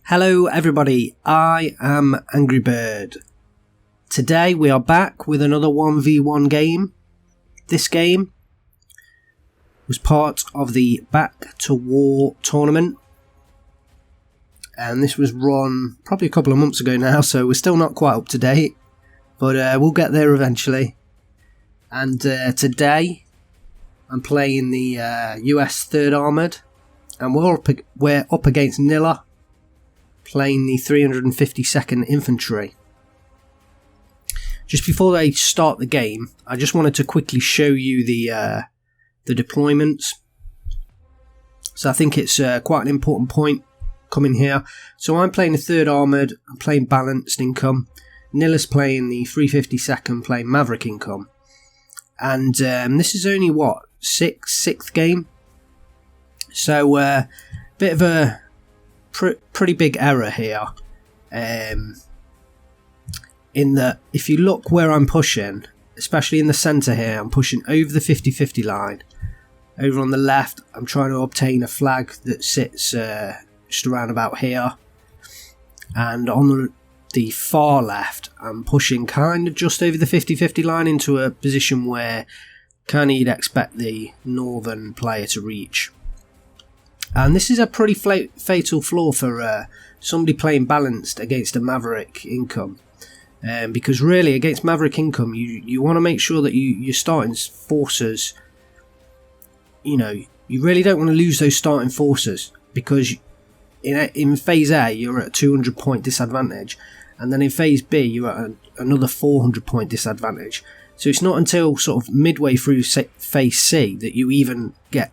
Hello everybody, I am AngryBird. Today we are back with another 1v1 game. This game was part of the Back to War Tournament, and this was run probably a couple of months ago now, so we're still not quite up to date, but we'll get there eventually. And today I'm playing the US 3rd Armoured, and we're up against Nilla, playing the 352nd Infantry. Just before I start the game, I just wanted to quickly show you the deployments. So I think it's quite an important point coming here. So I'm playing the 3rd Armoured, I'm playing Balanced Income. Nilla's playing the 352nd, playing Maverick Income. And this is only, what, sixth game? So bit of a pretty big error here, in that if you look where I'm pushing, especially in the centre here, I'm pushing over the 50-50 line. Over on the left, I'm trying to obtain a flag that sits just around about here, and on the far left, I'm pushing kind of just over the 50-50 line into a position where kind of you'd expect the northern player to reach. And this is a pretty fatal flaw for somebody playing Balanced against a Maverick Income. Because really, against Maverick Income, you want to make sure that you're starting forces. You know, you really don't want to lose those starting forces, because in Phase A, you're at a 200 point disadvantage. And then in Phase B, you're at another 400 point disadvantage. So it's not until sort of midway through Phase C that you even get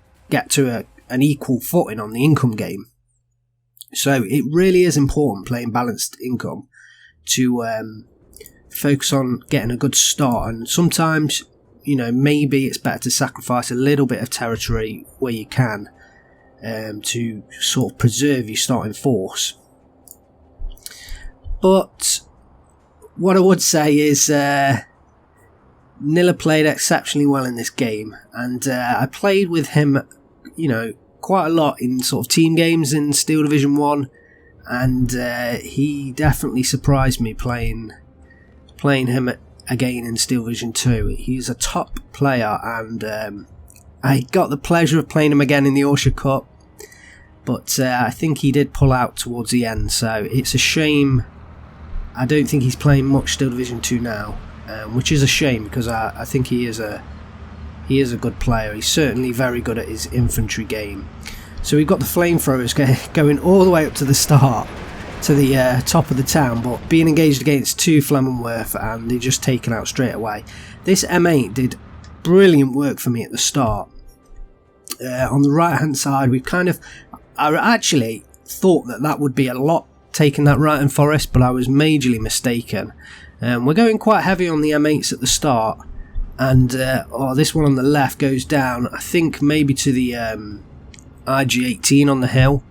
to an equal footing on the income game. So it really is important playing Balanced Income to focus on getting a good start, and sometimes, you know, maybe it's better to sacrifice a little bit of territory where you can, to sort of preserve your starting force. But what I would say is Nilla played exceptionally well in this game, and I played with him, you know, quite a lot in sort of team games in Steel Division 1, and he definitely surprised me playing him again in Steel Division 2. He's a top player, and I got the pleasure of playing him again in the Ayrshire Cup, but I think he did pull out towards the end, so it's a shame. I don't think he's playing much Steel Division 2 now, which is a shame, because I think he is a good player. He's certainly very good at his infantry game. So we've got the flamethrowers going all the way up to the start, to the top of the town, but being engaged against two Flammenwerfer, and they're just taken out straight away. This M8 did brilliant work for me at the start. On the right hand side, I actually thought that would be a lot, taking that right hand forest, but I was majorly mistaken. We're going quite heavy on the M8s at the start, and this one on the left goes down, I think maybe to the IG-18 on the hill.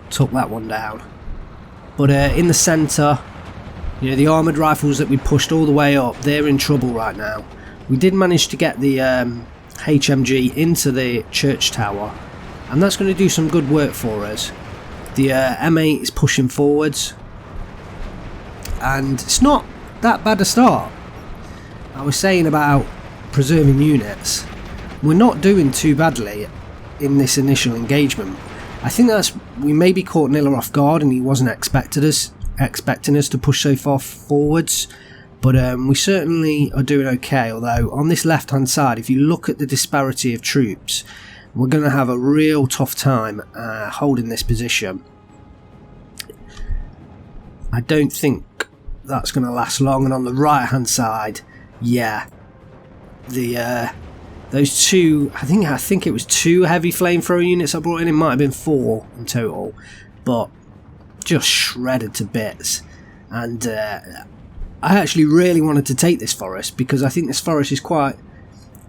Took that one down. But in the centre, you know, the armoured rifles that we pushed all the way up, they're in trouble right now. We did manage to get the HMG into the church tower, and that's going to do some good work for us. The M8 is pushing forwards, and it's not that bad a start. I was saying about preserving units. We're not doing too badly in this initial engagement. I think we maybe caught Nilla off guard, and he wasn't expecting us to push so far forwards. But we certainly are doing okay. Although on this left hand side, if you look at the disparity of troops, we're going to have a real tough time holding this position. I don't think that's going to last long. And on the right hand side, yeah, those two, I think it was 2 heavy flamethrower units I brought in. It might have been 4 in total, but just shredded to bits. And I actually really wanted to take this forest, because I think this forest is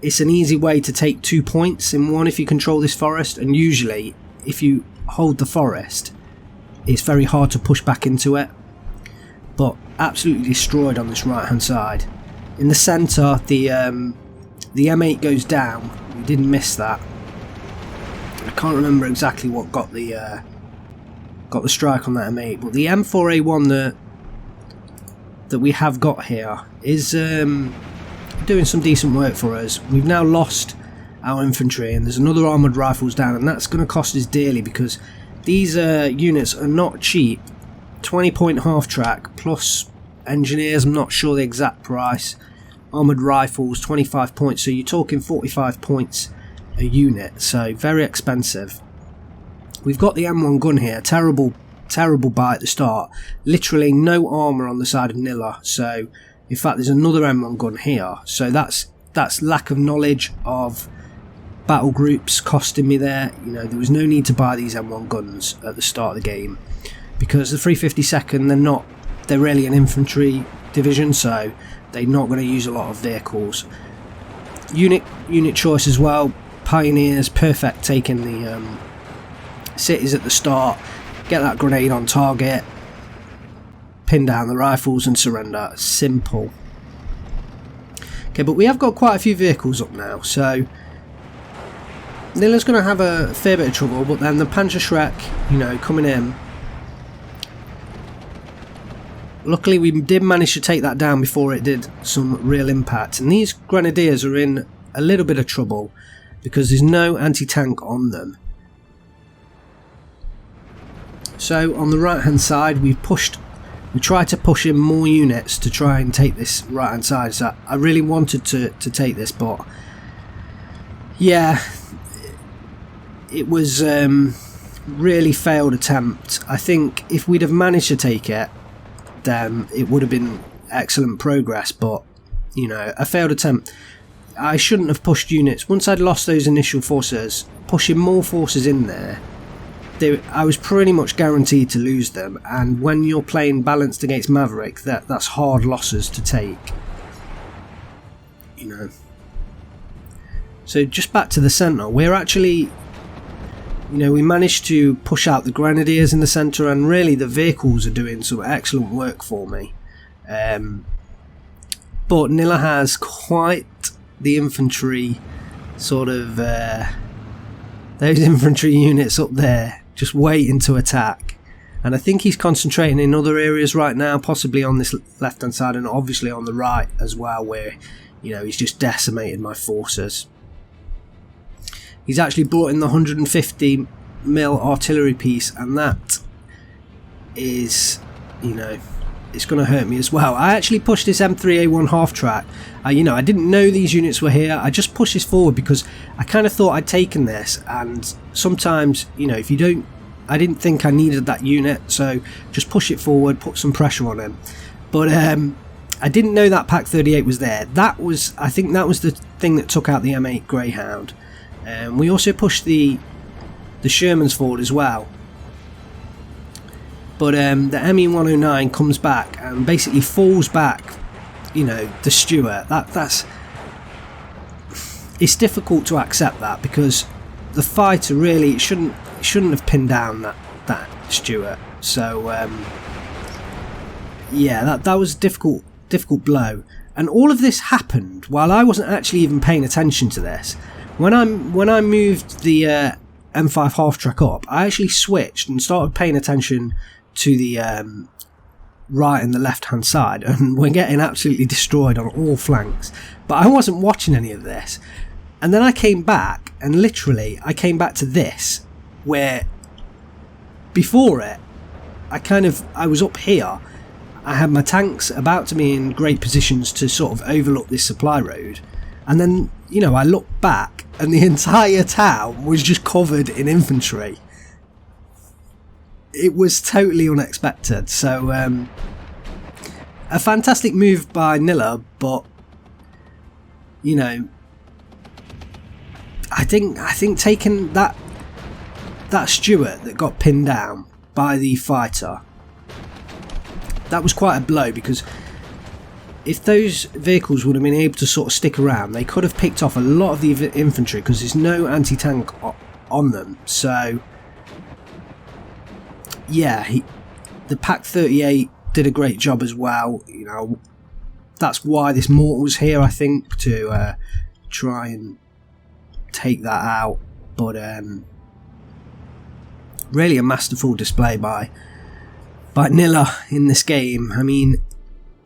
it's an easy way to take 2 points in one if you control this forest, and usually if you hold the forest, it's very hard to push back into it. But absolutely destroyed on this right hand side. In the centre, the M8 goes down. We didn't miss that. I can't remember exactly what got the got the strike on that M8. But the M4A1 that we have got here is doing some decent work for us. We've now lost our infantry, and there's another armoured rifles down, and that's going to cost us dearly because these units are not cheap. 20-point half-track plus engineers, I'm not sure the exact price. Armoured rifles, 25 points, so you're talking 45 points a unit, so very expensive. We've got the M1 gun here, terrible buy at the start. Literally no armour on the side of Nilla, so in fact there's another M1 gun here, so that's lack of knowledge of battle groups costing me there. You know, there was no need to buy these M1 guns at the start of the game because the 352nd, they're really an infantry division, so they're not going to use a lot of vehicles. Unit choice as well. Pioneers, perfect, taking the cities at the start, get that grenade on target, pin down the rifles and surrender. Simple. Okay, but we have got quite a few vehicles up now, so Nilla's going to have a fair bit of trouble, but then the Panzerschreck, you know, coming in. Luckily we did manage to take that down before it did some real impact, and these Grenadiers are in a little bit of trouble because there's no anti-tank on them. So on the right hand side we tried to push in more units to try and take this right hand side, so I really wanted to take this, but yeah, it was really failed attempt. I think if we'd have managed to take it, then it would have been excellent progress, but you know, a failed attempt. I shouldn't have pushed units. Once I'd lost those initial forces, pushing more forces in there, I was pretty much guaranteed to lose them, and when you're playing balanced against Maverick, that's hard losses to take, you know. So just back to the centre, we're actually, you know, we managed to push out the Grenadiers in the centre, and really the vehicles are doing some excellent work for me. But Nilla has quite the infantry sort of, those infantry units up there just waiting to attack, and I think he's concentrating in other areas right now, possibly on this left hand side and obviously on the right as well, where, you know, he's just decimated my forces. He's actually brought in the 150mm artillery piece, and that is, you know, it's going to hurt me as well. I actually pushed this M3A1 half track. You know, I didn't know these units were here. I just pushed this forward because I kind of thought I'd taken this, and sometimes, you know, if you don't, I didn't think I needed that unit, so just push it forward, put some pressure on him. But I didn't know that Pak 38 was there. I think that was the thing that took out the M8 Greyhound. We also pushed the Shermans forward as well. But the ME-109 comes back and basically falls back, you know, the Stuart. It's difficult to accept that, because the fighter really shouldn't have pinned down that Stuart. So yeah, that was a difficult blow. And all of this happened while I wasn't actually even paying attention to this. When I moved the M5 half track up, I actually switched and started paying attention to the right and the left hand side, and we're getting absolutely destroyed on all flanks, but I wasn't watching any of this. And then I came back, and literally I came back to this, where before it I was up here, I had my tanks about to be in great positions to sort of overlook this supply road, and then, you know, I looked back and the entire town was just covered in infantry. It was totally unexpected. So a fantastic move by Nilla, but, you know, I think taking that Stuart that got pinned down by the fighter, that was quite a blow, because if those vehicles would have been able to sort of stick around, they could have picked off a lot of the infantry, because there's no anti-tank on them. So yeah, the Pak 38 did a great job as well. You know, that's why this mortar was here, I think, to try and take that out. But really a masterful display by Nilla in this game. I mean,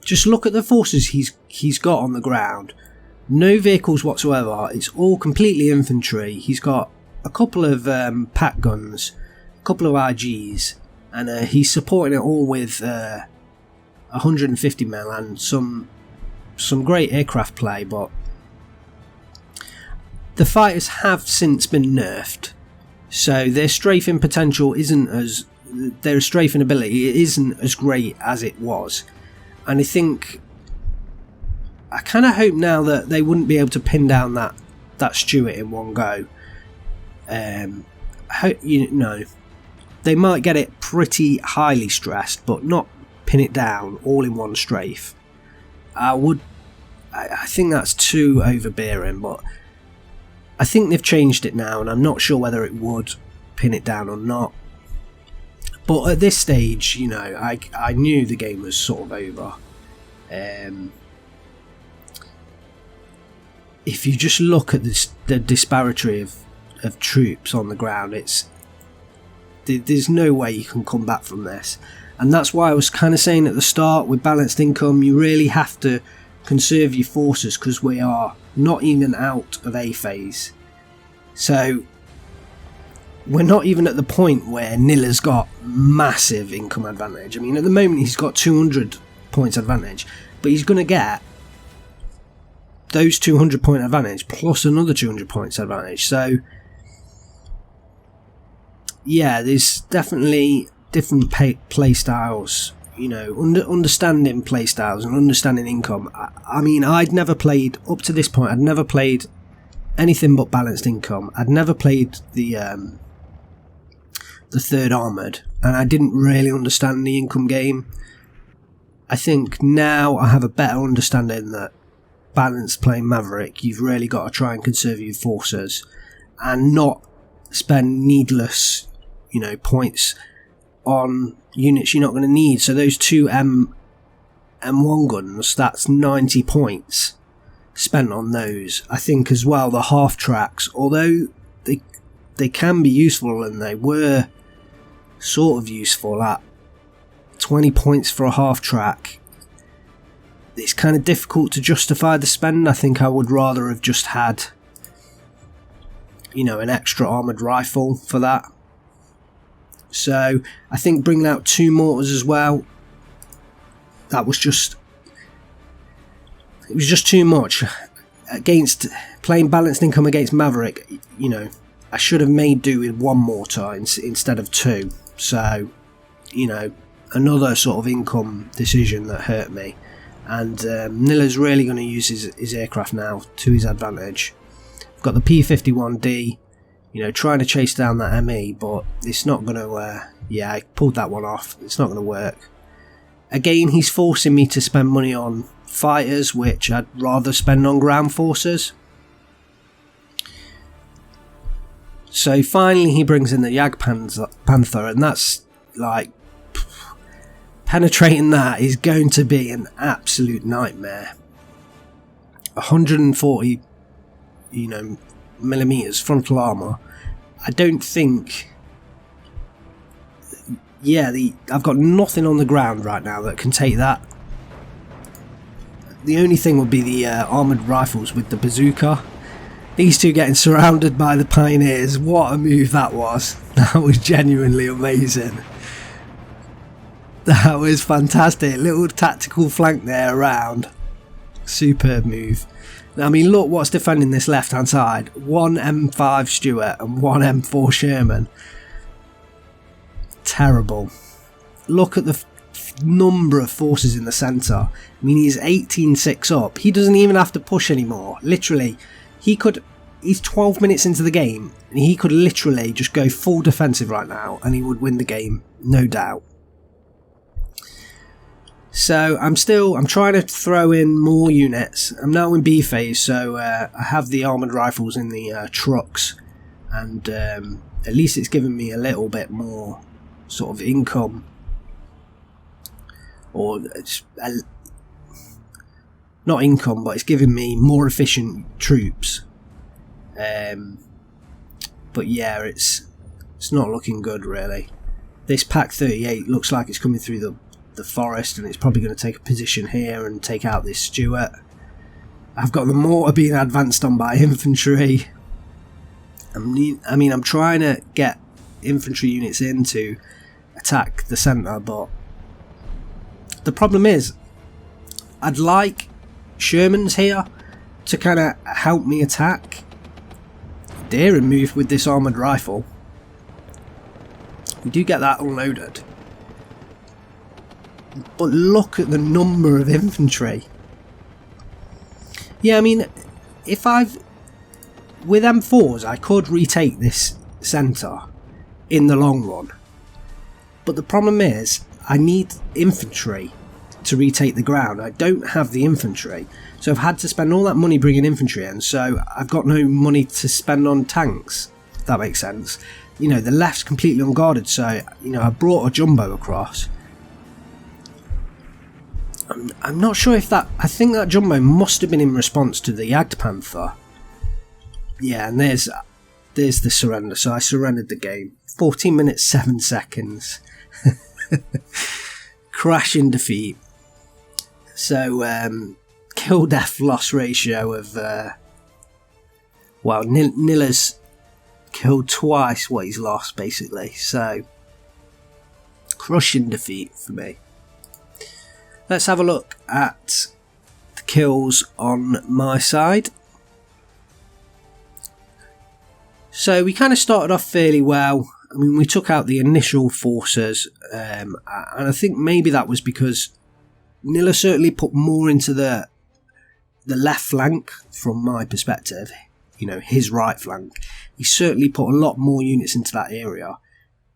just look at the forces he's got on the ground. No vehicles whatsoever. It's all completely infantry. He's got a couple of pack guns, a couple of IGs, and he's supporting it all with 150 mil and some great aircraft play. But the fighters have since been nerfed, so their strafing potential isn't as their strafing ability isn't as great as it was. And I kind of hope now that they wouldn't be able to pin down that Stuart in one go. They might get it pretty highly stressed, but not pin it down all in one strafe. I think that's too overbearing, but I think they've changed it now, and I'm not sure whether it would pin it down or not. But at this stage, I knew the game was sort of over. If you just look at the disparity of troops on the ground, there's no way you can come back from this. And that's why I was kind of saying at the start, with balanced income, you really have to conserve your forces, because we are not even out of A phase. So we're not even at the point where Nilla's got massive income advantage. I mean, at the moment he's got 200 points advantage, but he's going to get those 200 point advantage plus another 200 points advantage. So yeah, there's definitely different play styles, understanding play styles and understanding income. I mean, I'd never played up to this point, I'd never played anything but balanced income. I'd never played the third armoured, and I didn't really understand the income game. I think now I have a better understanding that balanced playing Maverick, you've really got to try and conserve your forces and not spend needless, points on units you're not going to need. So those two M1 guns, that's 90 points spent on those. I think as well the half tracks, although they can be useful, and they were sort of useful at 20 points for a half track, it's kind of difficult to justify the spend. I think I would rather have just had an extra armoured rifle for that. So I think bringing out 2 mortars as well, it was just too much. Against playing balanced income against Maverick, I should have made do with 1 mortar instead of 2. So, another sort of income decision that hurt me. And Nilla's really going to use his aircraft now to his advantage. I've got the P-51D, trying to chase down that ME, but it's not going to, I pulled that one off. It's not going to work. Again, he's forcing me to spend money on fighters, which I'd rather spend on ground forces. So finally he brings in the Jagdpanther, and that's like, penetrating that is going to be an absolute nightmare. 140 millimeters frontal armor. I don't think I've got nothing on the ground right now that can take that. The only thing would be the armoured rifles with the bazooka. These two getting surrounded by the Pioneers. What a move that was. That was genuinely amazing. That was fantastic. Little tactical flank there around. Superb move. Now, I mean, look what's defending this left hand side. 1 M5 Stuart and 1 M4 Sherman. Terrible. Look at the number of forces in the centre. I mean, he's 18-6 up. He doesn't even have to push anymore. Literally, he's 12 minutes into the game, and he could literally just go full defensive right now, and he would win the game, no doubt. So I'm trying to throw in more units. I'm now in B phase, so I have the armoured rifles in the trucks, and at least it's given me a little bit more sort of income, or not income, but it's giving me more efficient troops. But yeah, It's not looking good, really. This Pack 38 looks like it's coming through the forest, and it's probably going to take a position here and take out this Stuart. I've got the mortar being advanced on by infantry. I'm trying to get infantry units in to attack the centre, but the problem is I'd like Shermans here to kind of help me attack. Dare and move with this armoured rifle. We do get that unloaded, but look at the number of infantry. Yeah, I mean, with M4s I could retake this centre in the long run, but the problem is I need infantry to retake the ground. I don't have the infantry, so I've had to spend all that money bringing infantry in, so I've got no money to spend on tanks, if that makes sense. You know, the left's completely unguarded, so, you know, I brought a jumbo across. I'm not sure if that... I think that jumbo must have been in response to the Jagdpanther. Yeah, and there's the surrender. So I surrendered the game. 14 minutes 7 seconds. Crash in defeat. So kill death loss ratio of Nilla's killed twice what he's lost, basically. So crushing defeat for me. Let's have a look at the kills on my side. So we kind of started off fairly well. I mean, we took out the initial forces, and I think maybe that was because Nilla certainly put more into the left flank from my perspective. You know, his right flank. He certainly put a lot more units into that area,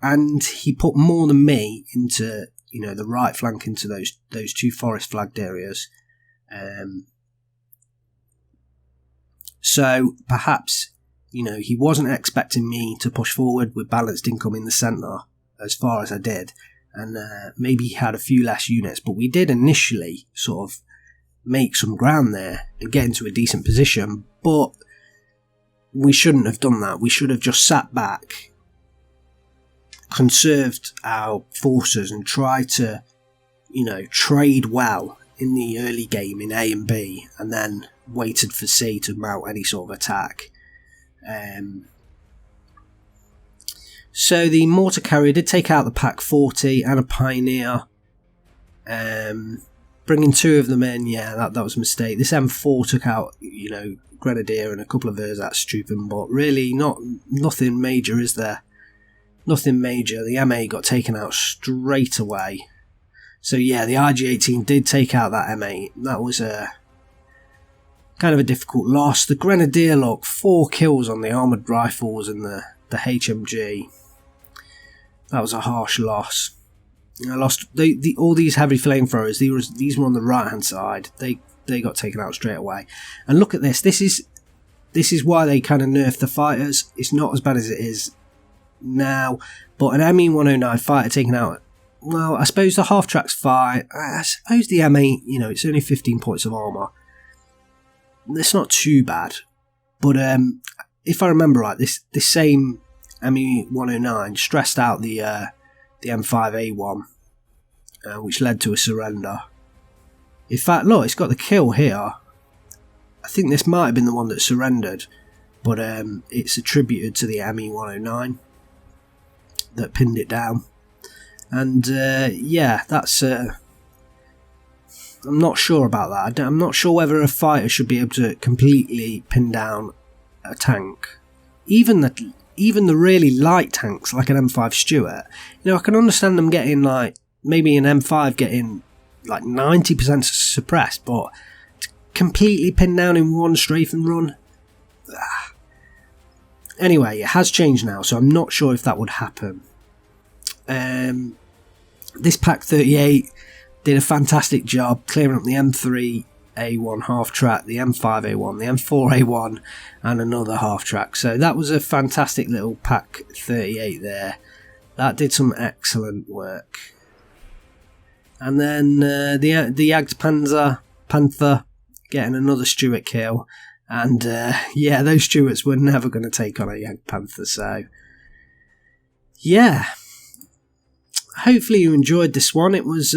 and he put more than me into, you know, the right flank into those two forest flagged areas. So perhaps, you know, he wasn't expecting me to push forward with balanced income in the centre as far as I did, and maybe he had a few less units, but we did initially sort of make some ground there and get into a decent position, but we shouldn't have done that. We should have just sat back, conserved our forces, and tried to, you know, trade well in the early game in A and B, and then waited for C to mount any sort of attack. So the mortar carrier did take out the Pack 40 and a Pioneer, bringing two of them in. Yeah, that was a mistake. This M4 took out, you know, Grenadier and a couple of Ersatz trooping, but really nothing major, is there? Nothing major. The MA got taken out straight away. So yeah, the IG-18 did take out that M8. That was a kind of a difficult loss. The Grenadier, look, 4 kills on the armoured rifles and the HMG. That was a harsh loss. I lost all these heavy flamethrowers. These were on the right hand side. They got taken out straight away. And look at this. This is why they kind of nerfed the fighters. It's not as bad as it is now, but an ME-109 fighter taken out, well, I suppose the half track's fine. I suppose the M8, you know, it's only 15 points of armour. It's not too bad, but if I remember right, this same ME-109 stressed out the M5A1, which led to a surrender. In fact, look, it's got the kill here. I think this might have been the one that surrendered, but it's attributed to the ME-109 that pinned it down. And yeah, that's... I'm not sure about that. I'm not sure whether a fighter should be able to completely pin down a tank. Even the really light tanks, like an M5 Stuart. You know, I can understand them getting, like, maybe an M5 getting, like, 90% suppressed, but to completely pin down in one strafe and run... Anyway, it has changed now, so I'm not sure if that would happen. This Pack 38 did a fantastic job clearing up the M3A1 half track, the M5A1, the M4A1, and another half track. So that was a fantastic little Pack 38 there. That did some excellent work. And then the Jagdpanther getting another Stuart kill. And yeah, those Stuarts were never going to take on a Jagdpanther, so yeah, hopefully you enjoyed this one. It was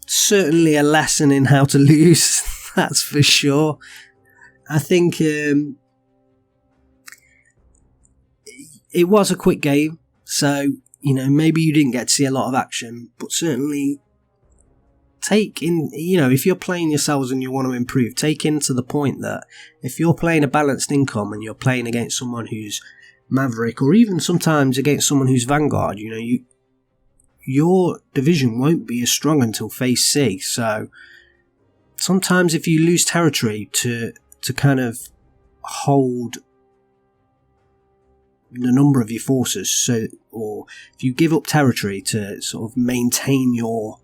certainly a lesson in how to lose, that's for sure. I think it was a quick game, so maybe you didn't get to see a lot of action, but certainly take in, if you're playing yourselves and you want to improve, take into the point that if you're playing a balanced income and you're playing against someone who's Maverick, or even sometimes against someone who's Vanguard, your division won't be as strong until phase C. So sometimes if you lose territory to kind of hold the number of your forces, or if you give up territory to sort of maintain your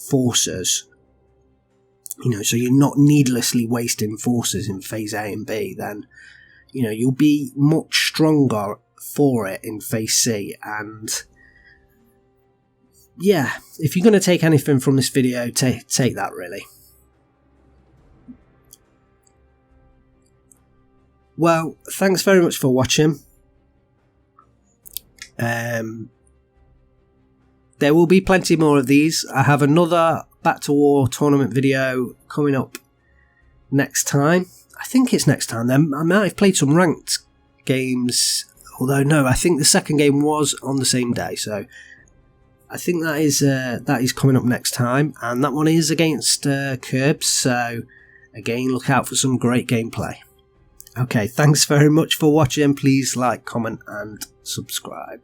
forces, so you're not needlessly wasting forces in phase A and B, then you'll be much stronger for it in phase C. And yeah, if you're going to take anything from this video, take that, really. Well, thanks very much for watching. There will be plenty more of these. I have another Back to War tournament video coming up next time. I think it's next time then. I might have played some ranked games, although no, I think the second game was on the same day, so I think that is coming up next time, and that one is against Curbs, so again, look out for some great gameplay. Okay, thanks very much for watching. Please like, comment and subscribe.